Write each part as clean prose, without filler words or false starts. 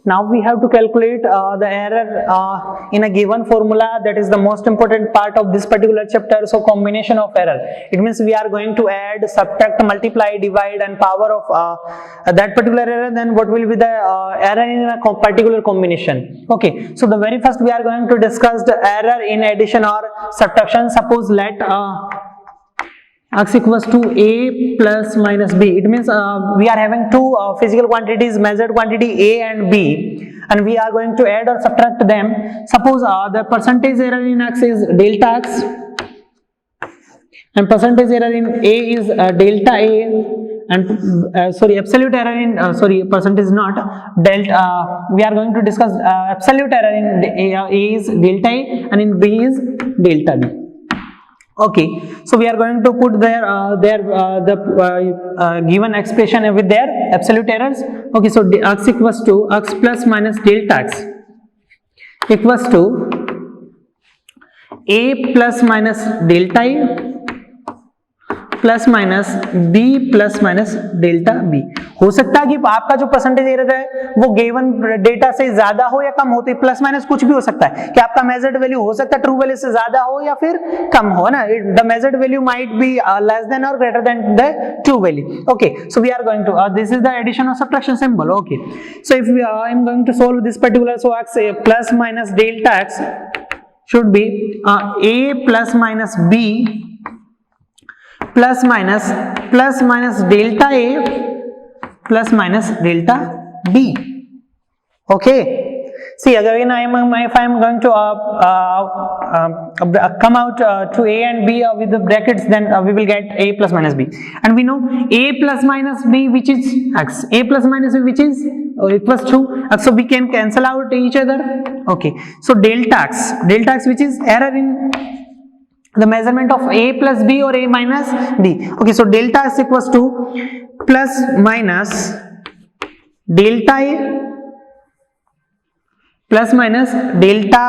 Now we have to calculate the error in a given formula. That is the most important part of this particular chapter. So combination of error, it means we are going to add, subtract, multiply, divide and power of that particular error. Then what will be the error in a particular combination? Okay, so the very first we are going to discuss the error in addition or subtraction. Suppose let x equals to a plus minus b. It means we are having two physical quantities, measured quantity a and b, and we are going to add or subtract them. Suppose the percentage error in x is delta x and percentage error in a is delta a, and absolute error in percentage not delta. We are going to discuss absolute error in a is delta a and in b is delta b. Okay, so we are going to put the given expression with their absolute errors. Okay, so x equals to x plus minus delta x equals to a plus minus delta a plus minus b plus minus delta b. हो सकता है कि आपका जो percentage error है वो given data से ज्यादा हो या कम हो, तो प्लस माइनस कुछ भी हो सकता है कि आपका मेजर्ड वैल्यू हो सकता है ट्रू वैल्यू से ज्यादा हो या फिर कम हो ना. The measured value might be less than और greater than the true value. Okay, so we are going to this is the addition और subtraction symbol. Okay, so if I am going to solve this particular, so x plus minus delta x should be a plus minus b plus minus delta a plus minus delta b. Okay, see again if I am going to come out to a and b with the brackets, then we will get a plus minus b, and we know a plus minus b which is x, a plus minus b which is equals to x, so we can cancel out each other. Okay, so delta x which is error in the measurement of a plus b or a minus b. Okay, so delta x equals to plus minus delta a plus minus delta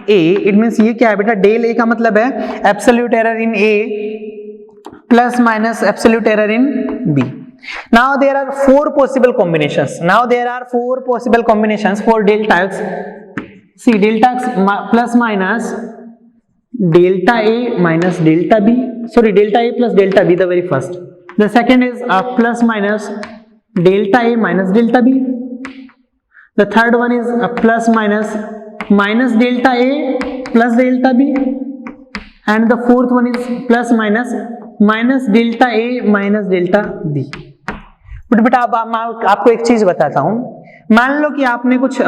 a. It means ये क्या है बेटा, del a का मतलब है absolute error in a plus minus absolute error in b. Now there are four possible combinations. For delta x. See, delta x plus minus delta a minus delta b, delta a plus delta b, the very first. The second is plus minus delta a minus delta b. The third one is plus minus delta a plus delta b, and the fourth one is plus minus delta a minus delta b. But बेटा अब मैं आपको एक चीज बताता हूं. मान लो कि आपने कुछ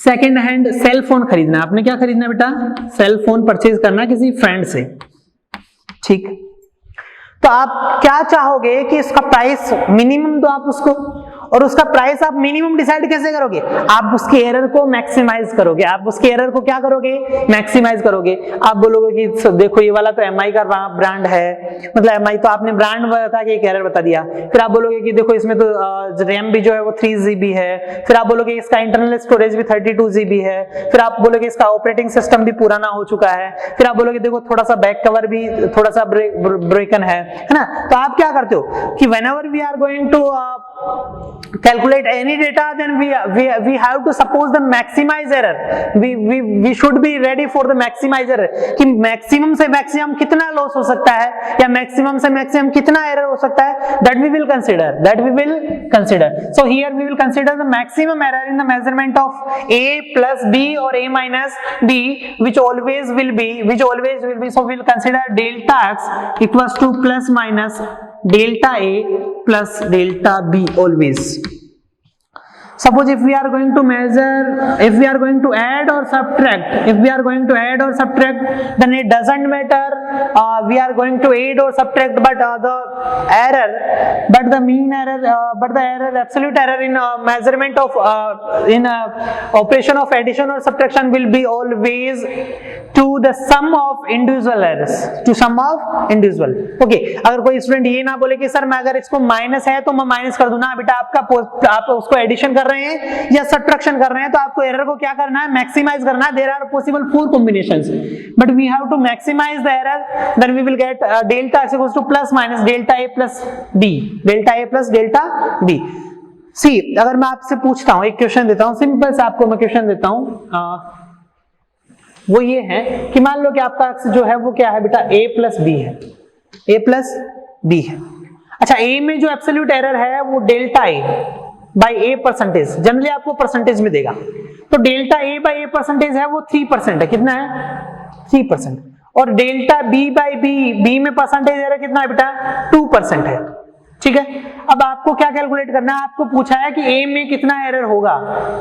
सेकेंड हैंड सेल फोन खरीदना है. आपने क्या खरीदना है बेटा, सेल फोन परचेज करना है किसी फ्रेंड से. ठीक, तो आप क्या चाहोगे कि इसका प्राइस मिनिमम दो आप उसको, और उसका प्राइस आप मिनिमम डिसाइड कैसे करोगे, आप उसके एरर को मैक्सिमाइज करोगे. आप उसके एरर को क्या करोगे, मैक्सिमाइज करोगे. आप बोलोगे कि देखो ये वाला तो एमआई का ब्रांड है, मतलब एमआई, तो आपने ब्रांड बता के एक एरर बता दिया. फिर आप बोलोगे कि देखो इसमें तो रैम भी जो है वो 3 GB है. फिर आप बोलोगे इसका इंटरनल स्टोरेज भी 32 GB है. फिर आप बोलोगे इसका ऑपरेटिंग सिस्टम भी पुराना हो चुका है. फिर आप बोलोगे देखो थोड़ा सा बैक कवर भी थोड़ा सा ब्रेकन है ना. तो आप क्या करते हो कि whenever we are going to calculate any data, then we have to suppose the maximize error. We should be ready for the maximize error कि maximum से maximum कितना loss हो सकता है या maximum से maximum कितना error हो सकता है. That we will consider. So here we will consider the maximum error in the measurement of a plus b or a minus b, which always will be. So we will consider delta x equals to plus minus delta a plus delta b always. Suppose if we are going to add or subtract, then it doesn't matter we are going to add or subtract, but the mean error, but the error, absolute error in measurement of in operation of addition or subtraction will be always to the sum of individual errors, to sum of individual. Okay, अगर कोई student ये ना बोले कि sir मैं अगर इसको minus है तो मैं माइनस कर दूं ना, बेटा आप उसको एडिशन कर रहे हैं या सब्ट्रैक्शन कर रहे हैं तो आपको एरर को क्या करना है, मैक्सिमाइज करना है. There are possible 4 combinations, but we have to maximize the error. Then we will get delta x equals to plus minus delta a plus b, delta a plus delta b. सी अगर मैं आपसे पूछता हूं, एक question देता हूं, simple से आपको मैं क्वेश्चन देता हूं, वो ये है कि मान लो कि आपका अक्स जो है वो क्या है बेटा, a प्लस बी है, a प्लस बी है। अच्छा, a में जो एब्सोल्यूट एरर है वो delta a by a percentage, generally आपको परसेंटेज में देगा, तो delta a by a percentage है वो 3% है। कितना है? 3%। और डेल्टा b बाई b में परसेंटेज एरर कितना है बेटा? 2% है। ठीक है, अब आपको क्या कैलकुलेट करना है, आपको पूछा है कि a में कितना एरर होगा,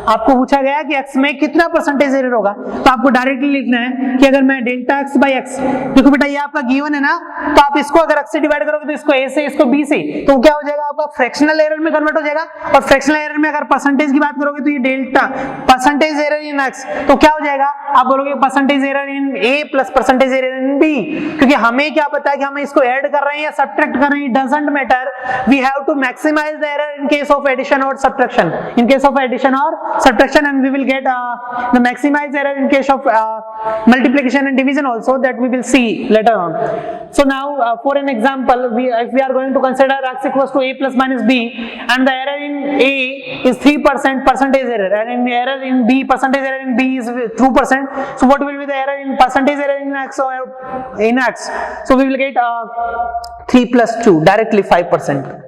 आपको पूछा गया कि x में कितना परसेंटेज एरर होगा, तो आपको डायरेक्टली लिखना है कि अगर मैं डेल्टा x बाई x, देखो बेटा ये आपका गिवन है ना, तो आप इसको अगर x से डिवाइड करोगे तो इसको a से, इसको b से, तो क्या हो जाएगा आपका फ्रैक्शनल एरर में कन्वर्ट हो जाएगा। और फ्रैक्शनल एरर में अगर परसेंटेज की बात करोगे तो ये delta percentage error in x, तो क्या हो जाएगा, आप बोलोगे percentage error in a plus percentage error in b, क्योंकि हमें क्या पता है कि हम इसको ऐड कर रहे हैं या सब्ट्रैक्ट कर रहे हैं, doesn't matter, we have to maximize the error in case of addition or subtraction, in case of addition or subtraction, and we will get the maximized error in case of multiplication and division also, that we will see later on. So now for an example, if we are going to consider x equals to a plus minus b, and the error in a is 3% percentage error, and in error in b, percentage error in b is 2%, so what will be the error in percentage error in x, or in x? So we will get 3 plus 2, directly 5%.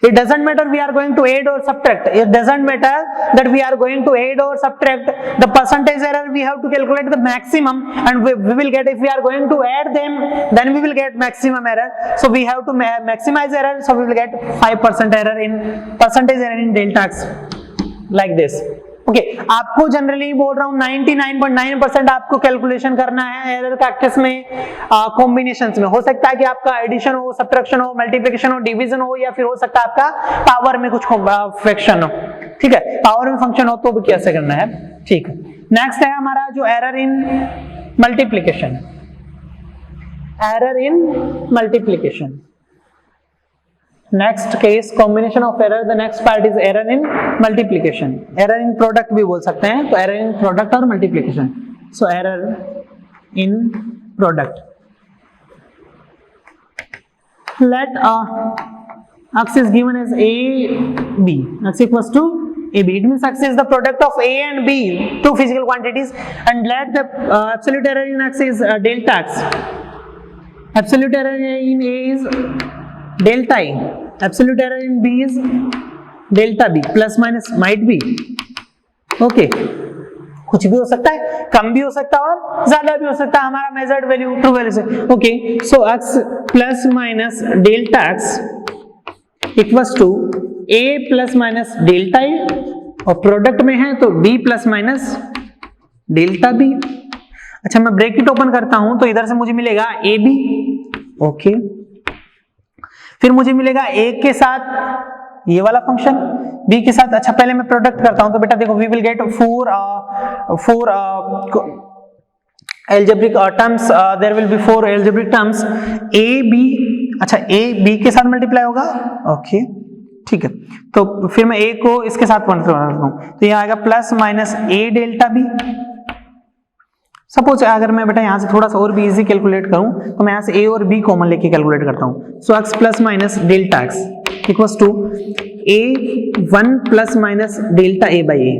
It doesn't matter we are going to add or subtract, it doesn't matter that we are going to add or subtract, the percentage error we have to calculate the maximum, and we will get, if we are going to add them then we will get maximum error, so we have to maximize error, so we will get 5% error in percentage error in delta x, like this. Okay, आपको generally बोल रहा हूं 99.9% आपको calculation करना है error का किस में, कॉम्बिनेशंस में। हो सकता है कि आपका एडिशन हो, सब्ट्रैक्शन हो, मल्टीप्लिकेशन हो, डिवीजन हो, या फिर हो सकता है आपका पावर में कुछ फ्रैक्शन हो। ठीक है, पावर में फंक्शन हो तो भी कैसे करना है। ठीक है, नेक्स्ट है हमारा जो error in multiplication, error in multiplication. Next case combination of error, the next part is error in multiplication, error in product भी बोल सकते हैं, तो एरर इन प्रोडक्ट और multiplication. So error in product, let x is given as a b, x equals to a b, it means x is the product of a and b, two physical quantities, and let the absolute error in x is delta x, absolute error in a is delta a, absolute error in b is delta b, plus minus might be, okay, कुछ भी हो सकता है, कम भी हो सकता है और ज्यादा भी हो सकता है, हमारा मेजर्ड वैल्यू ट्रू वैल्यू से। Okay, so x plus minus delta x equals to a plus minus delta a, और प्रोडक्ट में है तो b plus minus delta b। अच्छा, मैं ब्रैकेट ओपन करता हूं तो इधर से मुझे मिलेगा ab, ओके, फिर मुझे मिलेगा a के साथ ये वाला फंक्शन, b के साथ। अच्छा, पहले मैं प्रोडक्ट करता हूं तो बेटा देखो, we will get four algebraic terms, there will be 4 algebraic terms a b। अच्छा, a b के साथ मल्टीप्लाई होगा, ओके, ठीक है, तो फिर मैं a को इसके साथ मल्टीप्लाई करता हूं तो ये आएगा plus minus a delta b। Suppose अगर मैं बेटा यहाँ से थोड़ा सा और भी इजी कैलकुलेट करूं तो मैं यहाँ से a और b कॉमन लेके कैलकुलेट करता हूं। So x plus minus delta x equals to a 1 plus minus delta a by a।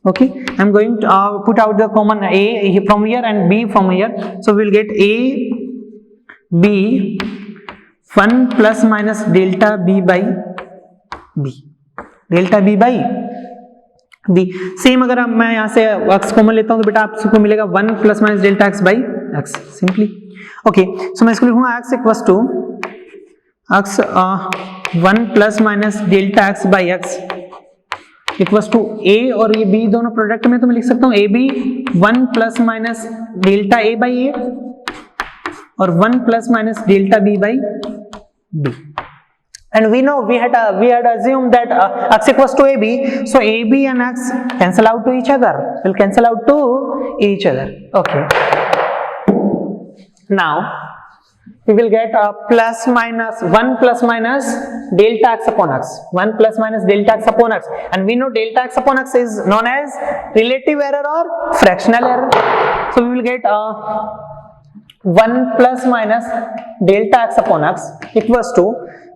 Okay, I'm going to put out the common a from here and b from here, so we will get a b 1 plus minus delta b by b, delta b by b। Same अगर मैं यहाँ से x common लेता हूँ तो बेटा आपको मिलेगा 1 plus minus delta x by x simply. Okay, so मैं इसको लिखूंगा x equals to x 1 plus minus delta x by x equals to a, और ये b दोनों प्रोडक्ट में तो मैं लिख सकता हूँ a b 1 plus minus delta a by a और 1 plus minus delta b by b। And we know we had assumed that x equals to ab, so ab and x cancel out to each other, will cancel out to each other. Okay, now we will get plus minus 1 plus minus delta x upon x, 1 plus minus delta x upon x, and we know delta x upon x is known as relative error or fractional error, so we will get 1 plus minus delta x upon x equals to,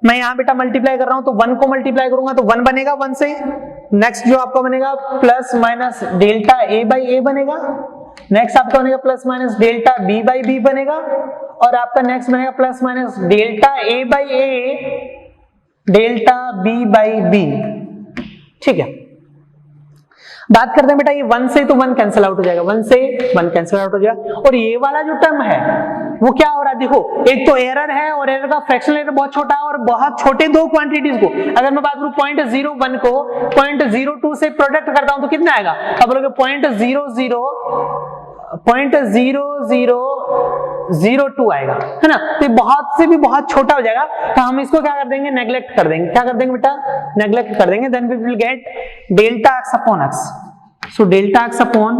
मैं यहाँ बेटा multiply कर रहा हूं तो 1 को multiply करूंगा तो 1 बनेगा 1 से। नेक्स्ट जो आपका बनेगा plus minus delta A by A बनेगा। नेक्स्ट आपका बनेगा plus minus delta B by B बनेगा। और आपका नेक्स्ट बनेगा plus minus delta A by A delta B by B. ठीक है, बात करते हैं बेटा ये 1 से तो 1 कैंसिल आउट हो जाएगा, 1 से 1 कैंसिल आउट हो जाएगा। और ये वाला जो टर्म है वो क्या हो रहा है, देखो एक तो एरर है और एरर का फ्रैक्शनल एरर बहुत छोटा है और बहुत छोटे दो क्वांटिटीज को, अगर मैं बात करूं 0.01 को 0.02 से प्रोडक्ट करता हूं तो कितना आएगा, अब बोलोगे 0.0002 आएगा, है ना। तो बहुत से भी बहुत छोटा हो जाएगा तो हम इसको क्या कर देंगे, नेग्लेक्ट कर देंगे। क्या कर देंगे बेटा, नेग्लेक्ट कर देंगे। Then we will get delta x upon x. So delta x upon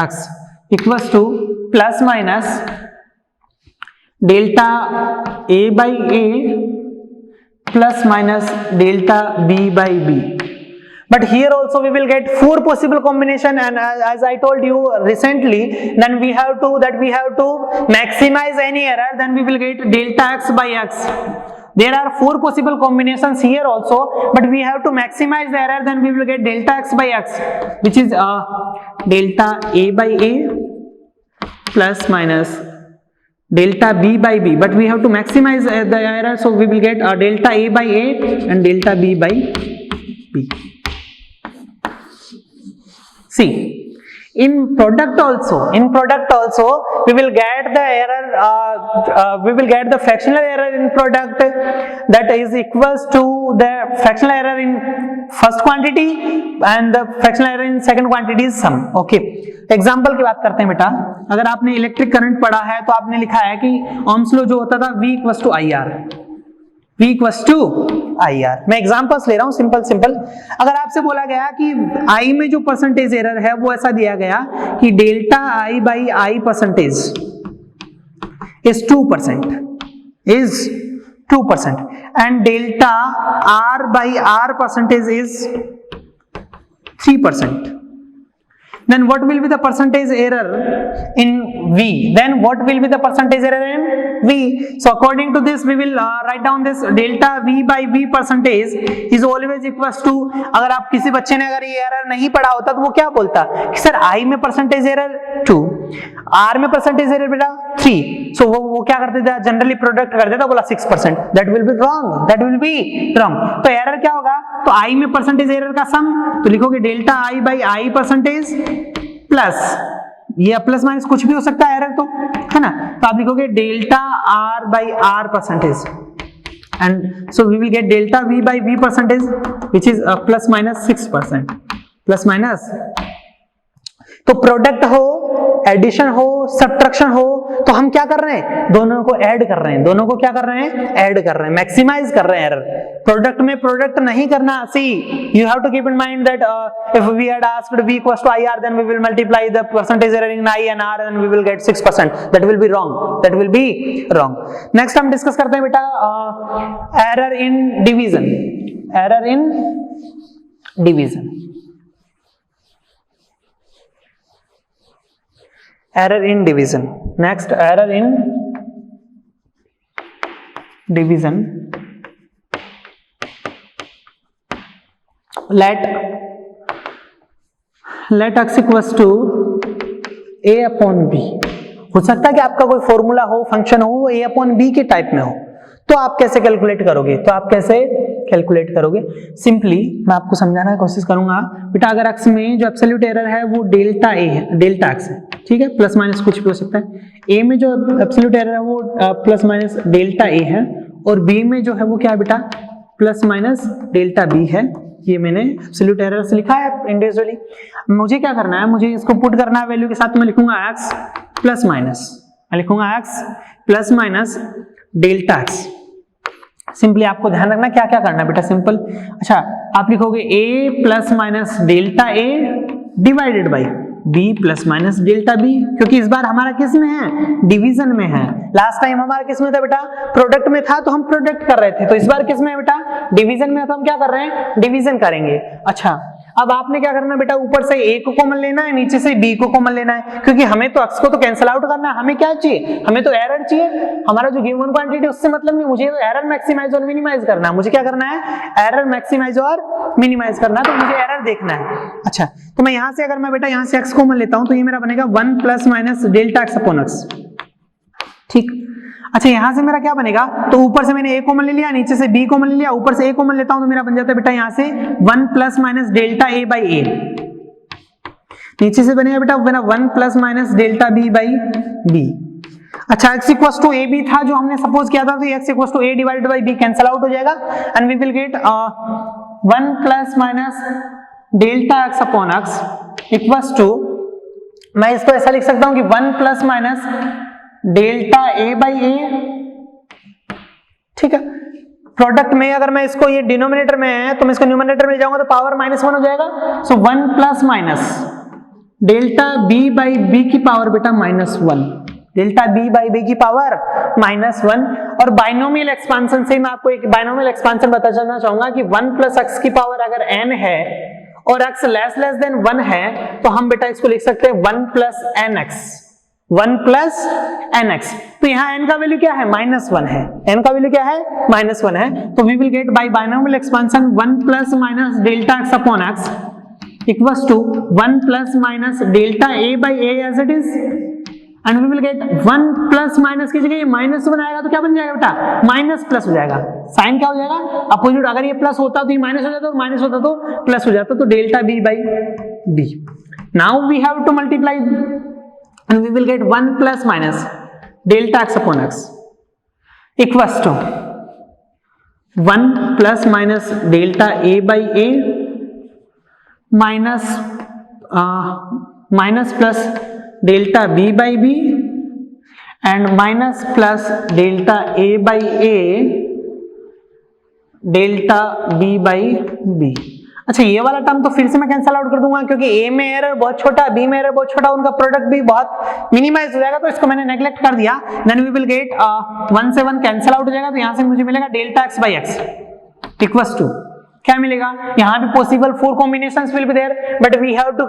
x equals to plus minus delta A by a plus minus delta B by b. But here also we will get 4 possible combination, and as I told you recently, then we have to maximize any error, then we will get delta x by x. There are 4 possible combinations here also, but we have to maximize the error, then we will get delta x by x, which is delta a by a plus minus delta b by b, but we have to maximize the error, so we will get delta a by a and delta b by b. See, in product also we will get the error, we will get the fractional error in product that is equals to the fractional error in first quantity and the fractional error in second quantity is sum. Okay, example की बात करते हैं बेटा। अगर आपने electric current पढ़ा है तो आपने लिखा है कि ओम्स लॉ जो होता था V equals to I R, V equals to I R. मैं एग्जांपल्स ले रहा हूं सिंपल। अगर आपसे बोला गया कि I में जो परसेंटेज एरर है वो ऐसा दिया गया कि delta I by I percentage is 2% and delta R by R percentage is 3%. Then what will be the percentage error in V? Then what will be the percentage error in V? So according to this we will write down this delta V by V percentage is always equals to, अगर आप किसी बच्चे ने अगर ये error नहीं पढ़ा होता तो वो क्या बोलता कि सर I में परसेंटेज एरर 2, R में परसेंटेज एरर बेटा 3, so वो क्या करते थे, जनरली प्रोडक्ट कर देता, बोला 6%, that will be wrong. तो एरर क्या होगा, तो I में परसेंटेज एरर का सम, तो लिखोगे delta I by I percentage plus, ये प्लस माइनस कुछ भी हो सकता है एरर तो, है ना। तो आप लिखोगे delta R by R percentage and so we will get delta V by V percentage which is plus minus 6%, plus minus. तो प्रोडक्ट हो, एडिशन हो, सब्ट्रैक्शन हो, तो हम क्या कर रहे हैं, दोनों को ऐड कर रहे हैं, दोनों को क्या कर रहे हैं, ऐड कर रहे हैं, मैक्सिमाइज कर रहे हैं एरर। प्रोडक्ट में प्रोडक्ट नहीं करना। See you have to keep in mind that if we had asked v equals to IR, then we will multiply the percentage error in I and R and we will get 6%. that will be wrong. Next हम discuss करते हैं बेटा error in division. Next, error in division. Let x equals to a upon b। हो सकता है कि आपका कोई फॉर्मूला हो, फंक्शन हो, a upon b के टाइप में हो, तो आप कैसे कैलकुलेट करोगे, सिंपली मैं आपको समझाने की कोशिश करूंगा बेटा। अगर x में जो एब्सोल्यूट एरर है वो डेल्टा a है, डेल्टा x है, ठीक है, प्लस माइनस कुछ भी हो सकता है। a में जो एब्सोल्यूट एरर है वो प्लस माइनस डेल्टा a है और b में जो है वो क्या है बेटा, प्लस माइनस डेल्टा b है। ये मैंने एब्सोल्यूट एरर से लिखा है इंडिविजुअली। मुझे क्या करना है, मुझे इसको पुट करना है वैल्यू के साथ। मैं लिखूंगा x plus minus delta x। Simply आपको ध्यान रखना क्या क्या करना है बेटा, सिंपल। अच्छा, आप लिखोगे a plus minus delta a divided by b plus minus delta b, क्योंकि इस बार हमारा किस में है, डिवीजन में है। लास्ट टाइम हमारा किस में था बेटा, प्रोडक्ट में था तो हम प्रोडक्ट कर रहे थे, तो इस बार किस में है बेटा, डिवीजन में है, तो हम क्या कर रहे हैं, डिवीजन करेंगे। अच्छा, अब आपने क्या करना है बेटा, ऊपर से a को कॉमन लेना है, नीचे से b को कॉमन लेना है, क्योंकि हमें तो x को तो कैंसिल आउट करना है, हमें क्या चाहिए, हमें तो एरर चाहिए, हमारा जो गिवन क्वांटिटी उससे मतलब नहीं, मुझे तो एरर मैक्सिमाइज और मिनिमाइज करना है, मुझे क्या करना है, एरर मैक्सिमाइज और मिनिमाइज करना है, तो मुझे एरर देखना है। अच्छा, तो मैं यहां से अगर मैं बेटा यहां से x कॉमन लेता हूं तो ये मेरा बनेगा 1 plus minus delta x upon x, ठीक। अच्छा, यहां से मेरा क्या बनेगा, तो ऊपर से मैंने a कॉमन ले लिया, नीचे से b कॉमन ले लिया, ऊपर से a कॉमन लेता हूं तो मेरा बन जाता है बेटा यहां से 1 plus minus delta a by a, नीचे से बनेगा बेटा मेरा 1 plus minus delta b by b। अच्छा, x equals to a b था जो हमने सपोज किया था, तो x equals to a divided by b cancel out हो जाएगा and we will get 1 plus minus delta x upon x equals to, मैं इसको ऐसा लिख सकता हूं कि 1 plus minus delta a by a, ठीक है। प्रोडक्ट में अगर मैं इसको, ये डिनोमिनेटर में है तो मैं इसको न्यूमरेटर में ले जाऊंगा तो पावर -1 हो जाएगा, सो 1 plus minus delta b by b की पावर बेटा -1, डेल्टा b बाई b की पावर -1। और बाइनोमियल एक्सपांशन से मैं आपको एक बाइनोमियल एक्सपांशन बताना चाहूंगा कि 1 प्लस x की पावर अगर n है और x लेस देन 1 है तो हम बेटा इसको लिख सकते हैं 1 प्लस nx, 1 प्लस nx। तो यहाँ n का वैल्यू क्या है, -1 है, n का वैल्यू क्या है, -1 है, तो we will get by binomial expansion 1 plus minus delta x upon x equals to 1 plus minus delta a by a as it is, and we will get 1 plus minus की जगह ये -1 आएगा तो क्या बन जाएगा बेटा, माइनस प्लस हो जाएगा, साइन क्या हो जाएगा, अपोजिट, अगर ये प्लस होता तो ये माइनस हो जाता, और माइनस होता तो प्लस हो जाता, तो delta b by b। Now we have to multiply and we will get 1 plus minus delta x upon x equals to 1 plus minus delta a by a minus plus delta b by b and minus plus delta a by a delta b by b। अच्छा, ये वाला term तो फिर से मैं cancel out कर दूंगा क्योंकि a में एरर बहुत छोटा, b में एरर बहुत छोटा, उनका प्रोडक्ट भी बहुत मिनिमाइज हो जाएगा, तो इसको मैंने नेग्लेक्ट कर दिया। देन वी विल गेट 1 से 1 कैंसिल आउट हो जाएगा, तो यहां से मुझे मिलेगा delta x by x equals to क्या मिलेगा, यहाँ भी possible 4 combinations will be there, but we have to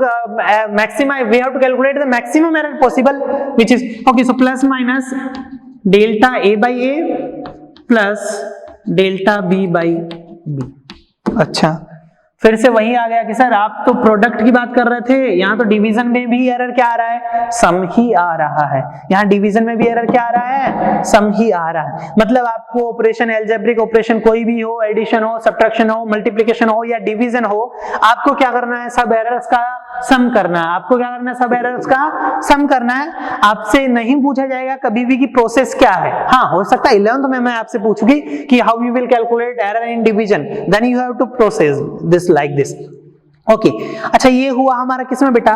maximise, we have to calculate the maximum error possible which is okay, so plus minus delta a by a plus delta b by b। अच्छा, फिर से वही आ गया कि sir आप तो product की बात कर रहे थे, यहाँ तो डिवीजन में भी एरर क्या आ रहा है, सम ही आ रहा है, यहाँ डिवीजन में भी एरर क्या आ रहा है, सम ही आ रहा है। मतलब आपको ऑपरेशन, अलजेब्रिक ऑपरेशन कोई भी हो, एडिशन हो, सब्ट्रैक्शन हो, मल्टीप्लिकेशन हो या डिवीजन हो, आपको क्या करना है, सब एरर्स का सम करना है, आपको क्या करना है, सब एरर्स का सम करना है। आपसे नहीं पूछा जाएगा कभी भी कि प्रोसेस क्या है, हाँ हो सकता है 11th में मैं आपसे पूछूंगी कि how you will calculate error in division, then you have to process this like this, okay. अच्छा, ये हुआ हमारा किसमें बेटा,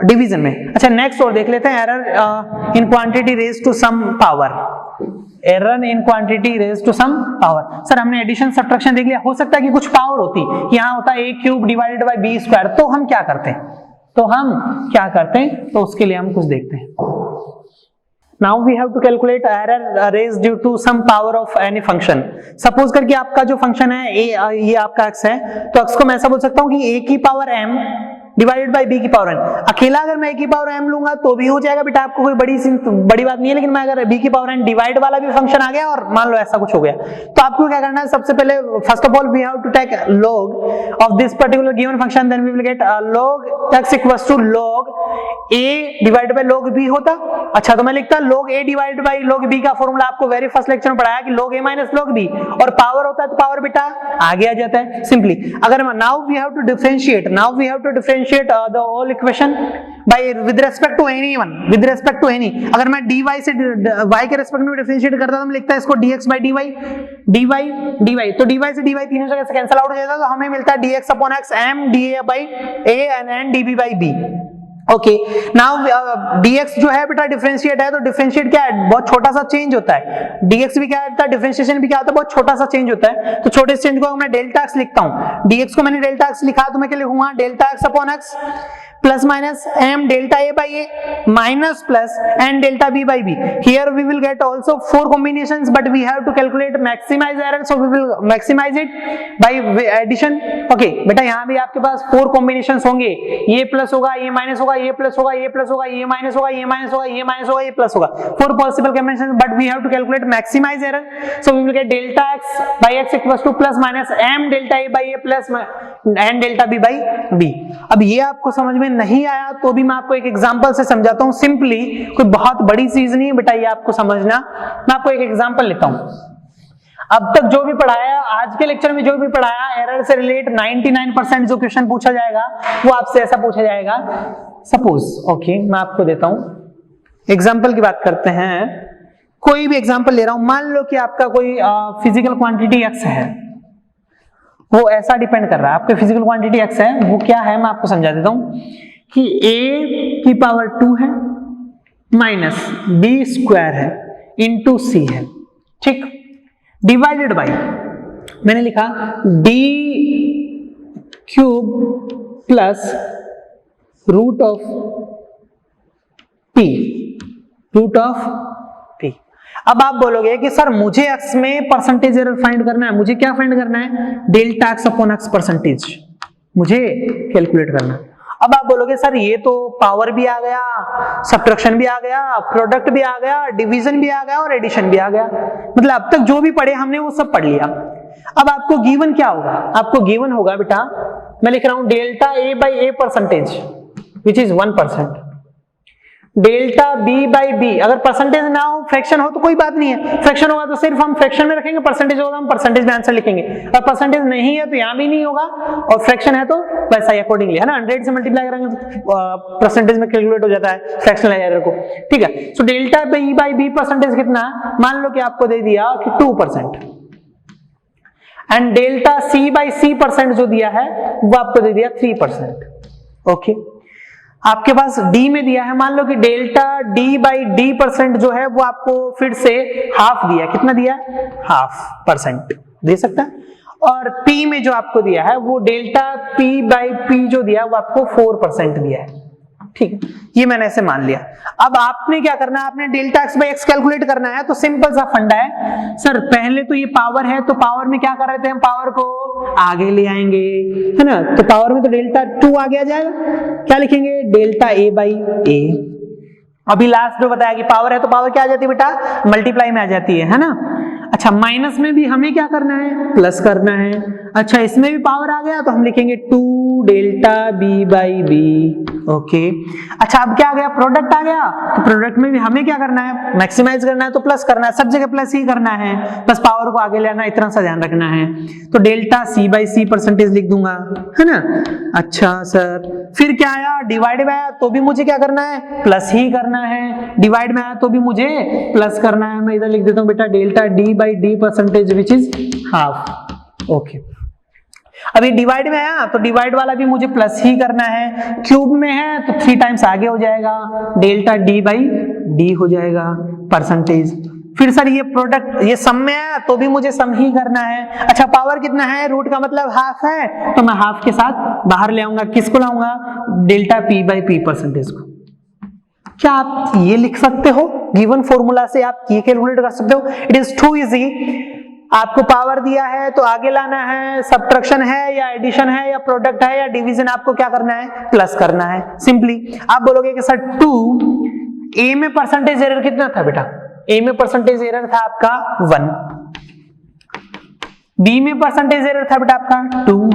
डिवीजन में। अच्छा, नेक्स्ट और देख लेते हैं, error in quantity raise to some power, error in quantity raise to some power. Sir हमने एडिशन सब्ट्रैक्शन देख लिया, हो सकता है कि कुछ पावर होती, यहाँ होता है a cube divided by b square, तो हम क्या करते हैं, तो उसके लिए हम कुछ देखते हैं। Now we have to calculate error raised due to some power of any function. Suppose करके आपका जो फंक्शन है ये आपका x है, तो x को मैं ऐसा बोल सकता हूँ कि a की power m divided by b की पावर n। अकेला अगर मैं a की पावर m लूंगा तो भी हो जाएगा बेटा, आपको कोई बड़ी बात नहीं है, लेकिन मैं अगर b की पावर n डिवाइड वाला भी फंक्शन आ गया और मान लो ऐसा कुछ हो गया, तो आपको क्या करना है, सबसे पहले first of all we have to take log of this particular given function, then we will get log x equals to log a divided by log b होता। अच्छा, तो मैं लिखता log a divided by log b का formula आपको very first lecture में पढ़ाया कि log a minus log b, और पावर होता है तो पावर बेटा आगे आ जाता है सिंपली। अगर now we have to differentiate the whole equation by with respect to anyone, with respect to any, अगर मैं dy से y के रेस्पेक्ट में डिफरेंशिएट करता तो मैं लिखता है इसको dx by dy, तो dy से dy तीनों जगह से कैंसिल आउट हो जाता है, तो हमें मिलता है dx upon x m dA by a and dB by b। Okay, now dx जो है बेटा डिफरेंशिएट है, तो डिफरेंशिएट क्या है, बहुत छोटा सा चेंज होता है, dx भी क्या होता है, डिफरेंशिएशन भी क्या होता है, बहुत छोटा सा चेंज होता है। तो छोटे से चेंज को मैं डेल्टा x लिखता हूं, dx को मैंने डेल्टा x लिखा तो मैं क्या लिखूंगा, delta x upon x plus minus m delta a by a minus plus n delta b by b. Here we will get also 4 combinations, but we have to calculate maximize error, so we will maximize it by addition. Okay बेटा, यहाँ भी आपके पास 4 combinations होंगे, ये plus होगा, ये minus होगा, ये प्लस होगा, ये प्लस होगा, ये माइनस होगा, ये माइनस होगा, ये माइनस होगा, ये प्लस होगा. 4 possible combinations, but we have to calculate maximize error, so we will get delta x by x equals to plus minus m delta a by a plus n delta b by b. अब ये आपको समझ में नहीं आया तो भी मैं आपको एक एग्जांपल से समझाता हूं. सिंपली कोई बहुत बड़ी चीज नहीं है बेटा, ये आपको समझना. मैं आपको एक एग्जांपल लेता हूं. अब तक जो भी पढ़ाया, आज के लेक्चर में जो भी पढ़ाया, एरर से रिलेट 99% जो क्वेश्चन पूछा जाएगा वो आपसे ऐसा पूछा जाएगा. सपोज ओके, मैं आपको देता हूं एग्जांपल की बात करते हैं. कोई भी एग्जांपल ले रहा हूं. मान लो कि आपका कोई फिजिकल क्वांटिटी x है, वो ऐसा डिपेंड कर रहा है. आपके फिजिकल क्वांटिटी x है, वो क्या है मैं आपको समझा देता हूं कि a की पावर 2 है माइनस b स्क्वायर है इंटू c है. ठीक, डिवाइडेड बाई मैंने लिखा d cube plus root of p, root of p. अब आप बोलोगे कि सर मुझे x में परसेंटेज एरर फाइंड करना है. मुझे क्या फाइंड करना है? Delta x upon x percentage मुझे कैलकुलेट करना है. अब आप बोलोगे सर ये तो पावर भी आ गया, सब्ट्रैक्शन भी आ गया, प्रोडक्ट भी आ गया, डिवीजन भी आ गया और एडिशन भी आ गया. मतलब अब तक जो भी पढ़े हमने वो सब पढ़ लिया. अब आपको गिवन क्या होगा? आपको गिवन होगा बेटा, मैं लिख रहा हूं delta a by a percentage which is 1%, delta b by b. अगर परसेंटेज ना हो, फ्रैक्शन हो तो कोई बात नहीं है. फ्रैक्शन होगा तो सिर्फ हम फ्रैक्शन में रखेंगे, परसेंटेज होगा हम परसेंटेज में आंसर लिखेंगे. और परसेंटेज नहीं है तो यहां भी नहीं होगा, और फ्रैक्शन है तो वैसा ही अकॉर्डिंगली, है ना. 100 से मल्टीप्लाई करेंगे तो परसेंटेज में कैलकुलेट हो जाता है फ्रैक्शनल एरर को. ठीक है, so delta b by b percentage कितना? मान लो कि आपको दे दिया कि 2%, and delta c by c percent जो दिया है वो आपको दे दिया 3%. ओके, आपके पास d में दिया है, मान लो कि delta d by d percent जो है वो आपको फिर से हाफ दिया. कितना दिया? 0.5% दे सकता है. और p में जो आपको दिया है वो डेल्टा p बाई p जो दिया वो आपको 4% दिया है. ठीक है, ये मैंने ऐसे मान लिया. अब आपने क्या करना है? आपने delta x by x calculate करना है. तो सिंपल सा फंडा है सर, पहले तो ये पावर है तो पावर में क्या कर रहे थे हम? पावर को आगे ले आएंगे, है ना. तो पावर में तो डेल्टा 2 आगे आ जाएगा. क्या लिखेंगे? Delta a by a. अभी लास्ट जो बताया कि पावर है तो पावर क्या आ जाती है बेटा? मल्टीप्लाई में आ जाती है ना. अच्छा, माइनस में भी हमें क्या करना है? प्लस करना है. अच्छा, इसमें भी पावर आ गया तो हम लिखेंगे 2 delta b by b. Okay, अच्छा अब क्या आ गया? प्रोडक्ट आ गया. तो प्रोडक्ट में भी हमें क्या करना है? मैक्सिमाइज करना है तो प्लस करना है. सब जगह प्लस ही करना है, बस पावर को आगे लेना, इतना सा ध्यान रखना है. तो delta c by c percentage लिख दूंगा, है ना. अच्छा सर, फिर क्या आया? डिवाइड में आया तो भी मुझे क्या करना है? प्लस ही करना है. डिवाइड में आया तो भी मुझे प्लस करना है. मैं इधर लिख देता हूं बेटा delta d by d percentage which is half. Okay, अभी डिवाइड में आया तो डिवाइड वाला भी मुझे प्लस ही करना है. क्यूब में है तो 3 टाइम्स आगे हो जाएगा, डेल्टा d बाई d हो जाएगा परसेंटेज. फिर सर ये प्रोडक्ट, ये सम में आया तो भी मुझे सम ही करना है. अच्छा, पावर कितना है? रूट का मतलब हाफ है, तो मैं हाफ के साथ बाहर ले आऊंगा. किसको लाऊंगा? Delta p by p percentage को. क्या आप ये लिख सकते हो? गिवन फॉर्मूला से आप ये कैलकुलेट कर सकते हो. It is too easy. आपको पावर दिया है तो आगे लाना है, सब्ट्रैक्शन है या एडिशन है या प्रोडक्ट है या डिवीजन, आपको क्या करना है? प्लस करना है. सिंपली आप बोलोगे कि सर 2, a में परसेंटेज एरर कितना था बेटा? a में परसेंटेज एरर था आपका 1, b में परसेंटेज एरर था बेटा आपका 2,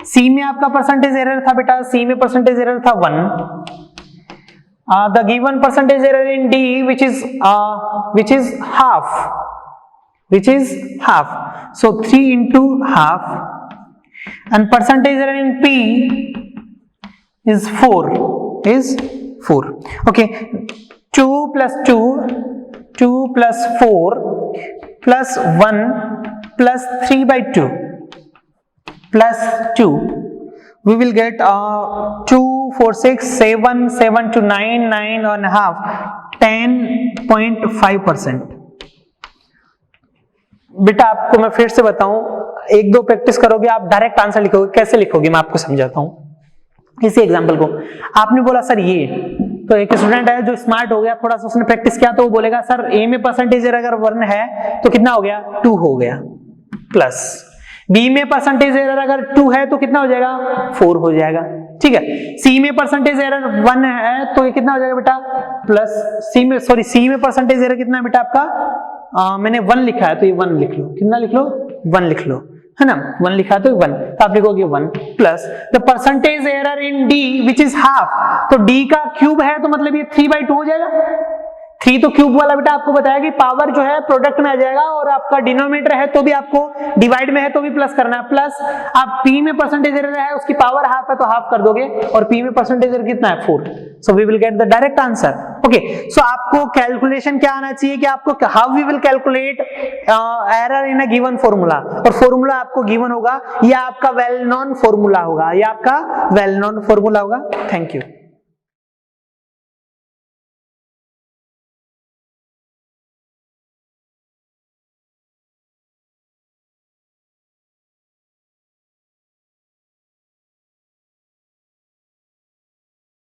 c में आपका परसेंटेज एरर था बेटा, c में परसेंटेज एरर था 1. The given percentage error in D which is half, so 3 into half, and percentage error in P is 4. Okay, 2 plus 2 plus 4 plus 1 plus 3 by 2 plus 2. We will get 2, 4, 6, 7, 7 to 9, 9 and a half, 10.5%. बेटा आपको मैं फिर से बताऊं, 1-2 practice करोगे आप direct answer लिखोगे. कैसे लिखोगे मैं आपको समझाता हूं. इसी एग्जाम्पल को आपने बोला सर ये, तो एक स्टूडेंट है जो स्मार्ट हो गया, थोड़ा सा उसने प्रैक्टिस किया, तो वो बोलेगा सर ए में परसेंटेज एरर अगर 1 है तो कितना हो गया 2 हो गया, प्लस बी में परसेंटेज एरर अगर 2 है तो कितना हो जाएगा 4 हो जाएगा, ठीक है। सी में परसेंटेज एरर 1 है तो ये कितना हो जाएगा बेटा प्लस, सी में परसेंटेज एरर कितना है बेटा आपका, मैंने 1 लिखा है तो ये 1 लिख लो, कितना लिख लो 1 लिख लो, है ना, 1 लिखा है तो 1, तो आप लिखोगे 1 plus the percentage error in D which is half, तो डी का क्यूब है तो मतलब ये 3/2 हो जाएगा, 3 तो क्यूब वाला बेटा आपको बताया कि पावर जो है प्रोडक्ट में आ जाएगा, और आपका डिनोमिनेटर है तो भी आपको डिवाइड में है तो भी प्लस करना है, प्लस आप पी में परसेंटेज एरर है उसकी पावर हाफ है तो हाफ कर दोगे, और पी में परसेंटेज एरर कितना है 4, so we will get the direct answer. Okay, so आपको कैलकुलेशन क्या आना चाहिए कि आपको how we will calculate error in a given formula, और फॉर्मूला आपको गिवन होगा, या आपका वेल नोन फॉर्मूला होगा, या आपका वेल नोन फॉर्मूला होगा। Thank you.